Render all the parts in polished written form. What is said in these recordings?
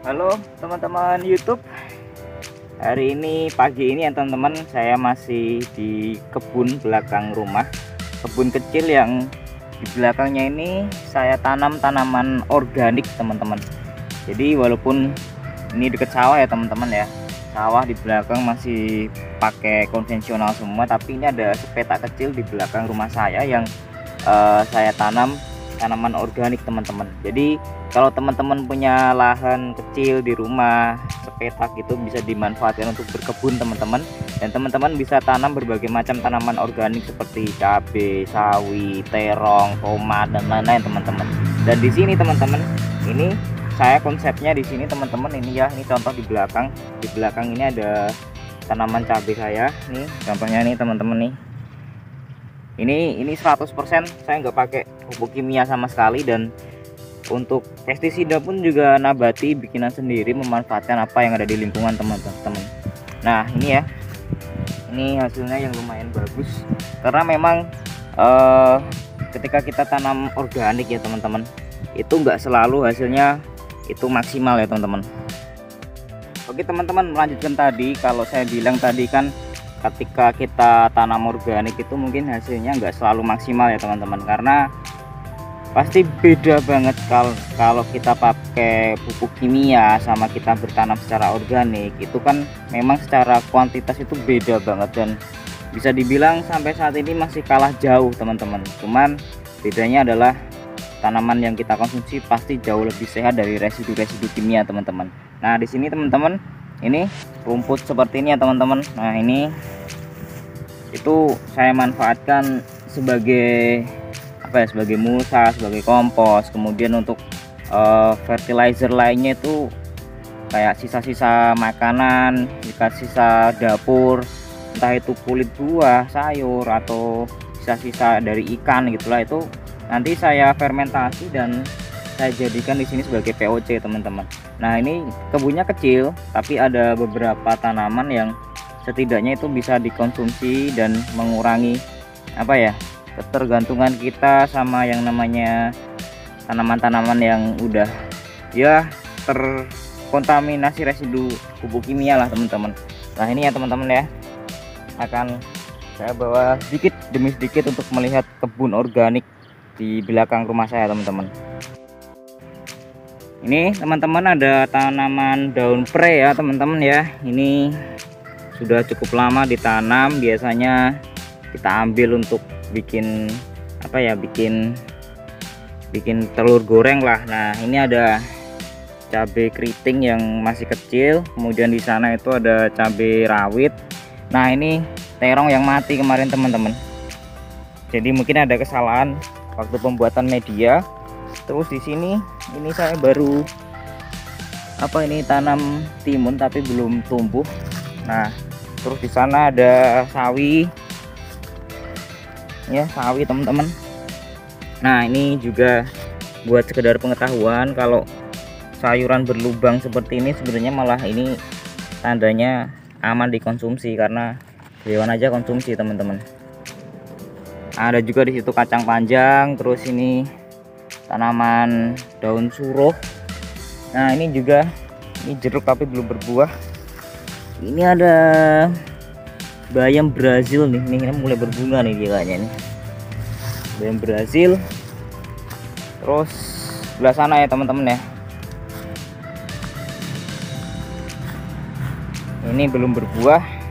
Halo teman-teman YouTube. Hari ini pagi ini ya teman-teman, saya masih di kebun belakang rumah. Kebun kecil yang di belakangnya ini saya tanam tanaman organik teman-teman. Jadi walaupun ini deket sawah ya teman-teman ya, sawah di belakang masih pakai konvensional semua, tapi ini ada sepetak kecil di belakang rumah saya yang saya tanam tanaman organik teman-teman. Jadi kalau teman-teman punya lahan kecil di rumah sepetak itu bisa dimanfaatkan untuk berkebun teman-teman, dan teman-teman bisa tanam berbagai macam tanaman organik seperti cabai, sawi, terong, tomat dan lain-lain teman-teman. Dan di sini teman-teman, ini saya konsepnya di sini teman-teman, ini ya, ini contoh di belakang ini ada tanaman cabai saya nih, contohnya nih teman-teman nih. Ini 100% saya nggak pakai pupuk kimia sama sekali, dan untuk pestisida pun juga nabati bikinan sendiri, memanfaatkan apa yang ada di lingkungan teman-teman. Nah ini ya, ini hasilnya yang lumayan bagus karena memang ketika kita tanam organik ya teman-teman, itu nggak selalu hasilnya itu maksimal ya teman-teman. Oke teman-teman, melanjutkan tadi, kalau saya bilang tadi kan ketika kita tanam organik itu mungkin hasilnya nggak selalu maksimal ya teman-teman, karena pasti beda banget kalau kita pakai pupuk kimia sama kita bertanam secara organik. Itu kan memang secara kuantitas itu beda banget, dan bisa dibilang sampai saat ini masih kalah jauh teman-teman. Cuman bedanya adalah tanaman yang kita konsumsi pasti jauh lebih sehat dari residu-residu kimia teman-teman. Nah di sini teman-teman, ini rumput seperti ini ya teman-teman. Nah ini itu saya manfaatkan sebagai apa ya, sebagai mulsa, sebagai kompos. Kemudian untuk fertilizer lainnya itu kayak sisa-sisa makanan, sisa-sisa dapur, entah itu kulit buah, sayur, atau sisa-sisa dari ikan gitulah, itu nanti saya fermentasi dan saya jadikan di sini sebagai POC teman-teman. Nah ini kebunnya kecil tapi ada beberapa tanaman yang setidaknya itu bisa dikonsumsi dan mengurangi apa ya, ketergantungan kita sama yang namanya tanaman-tanaman yang udah ya terkontaminasi residu pupuk kimia lah teman-teman. Nah ini ya teman-teman ya, akan saya bawa sedikit demi sedikit untuk melihat kebun organik di belakang rumah saya teman-teman. Ini teman-teman ada tanaman daun pre ya teman-teman ya. Ini sudah cukup lama ditanam, biasanya kita ambil untuk bikin apa ya, bikin telur goreng lah. Nah ini ada cabai keriting yang masih kecil, kemudian di sana itu ada cabai rawit. Nah ini terong yang mati kemarin teman-teman, jadi mungkin ada kesalahan waktu pembuatan media. Terus di sini ini saya baru apa ini tanam timun tapi belum tumbuh. Nah terus di sana ada sawi ya, sawi teman-teman. Nah ini juga buat sekedar pengetahuan, kalau sayuran berlubang seperti ini sebenarnya malah ini tandanya aman dikonsumsi, karena hewan aja konsumsi teman-teman. Ada juga di situ kacang panjang, terus ini tanaman daun suruh. Nah ini juga, ini jeruk tapi belum berbuah. Ini ada bayam Brazil nih, ini mulai berbunga nih dia kayaknya nih, bayam Brazil. Terus sebelah sana ya teman-teman ya, ini belum berbuah.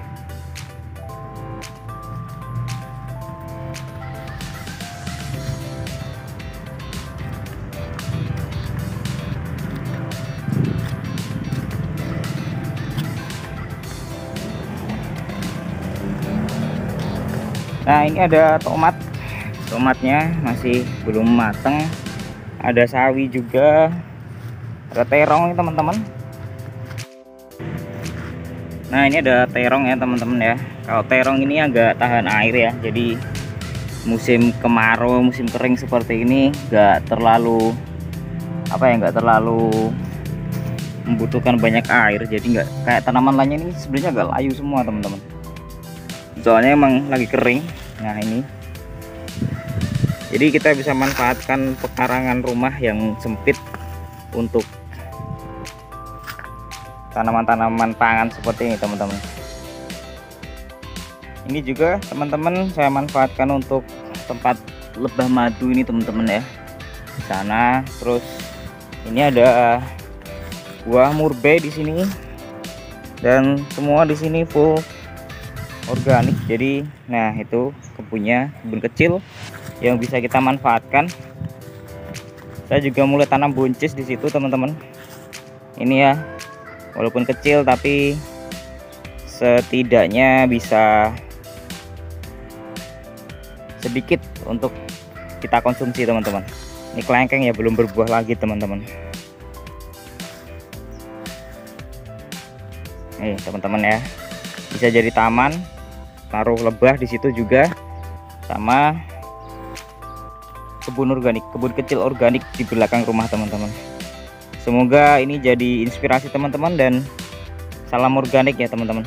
Nah ini ada tomatnya masih belum mateng, ada sawi juga, ada terong nih teman-teman. Nah ini ada terong ya teman-teman ya. Kalau terong ini agak tahan air ya, jadi musim kemarau, musim kering seperti ini nggak terlalu apa ya, nggak terlalu membutuhkan banyak air, jadi nggak kayak tanaman lainnya. Ini sebenarnya agak layu semua teman-teman, soalnya emang lagi kering. Nah ini jadi kita bisa manfaatkan pekarangan rumah yang sempit untuk tanaman-tanaman pangan seperti ini teman-teman. Ini juga teman-teman saya manfaatkan untuk tempat lebah madu ini teman-teman ya, di sana. Terus ini ada buah murbei di sini, dan semua di sini full organik. Jadi nah itu kebun kecil yang bisa kita manfaatkan. Saya juga mulai tanam buncis di situ teman-teman. Ini ya, walaupun kecil tapi setidaknya bisa sedikit untuk kita konsumsi teman-teman. Ini kelengkeng ya, belum berbuah lagi teman-teman. Nih teman-teman ya, bisa jadi taman, taruh lebah di situ juga, sama kebun organik, kebun kecil organik di belakang rumah teman-teman. Semoga ini jadi inspirasi teman-teman, dan salam organik ya teman-teman.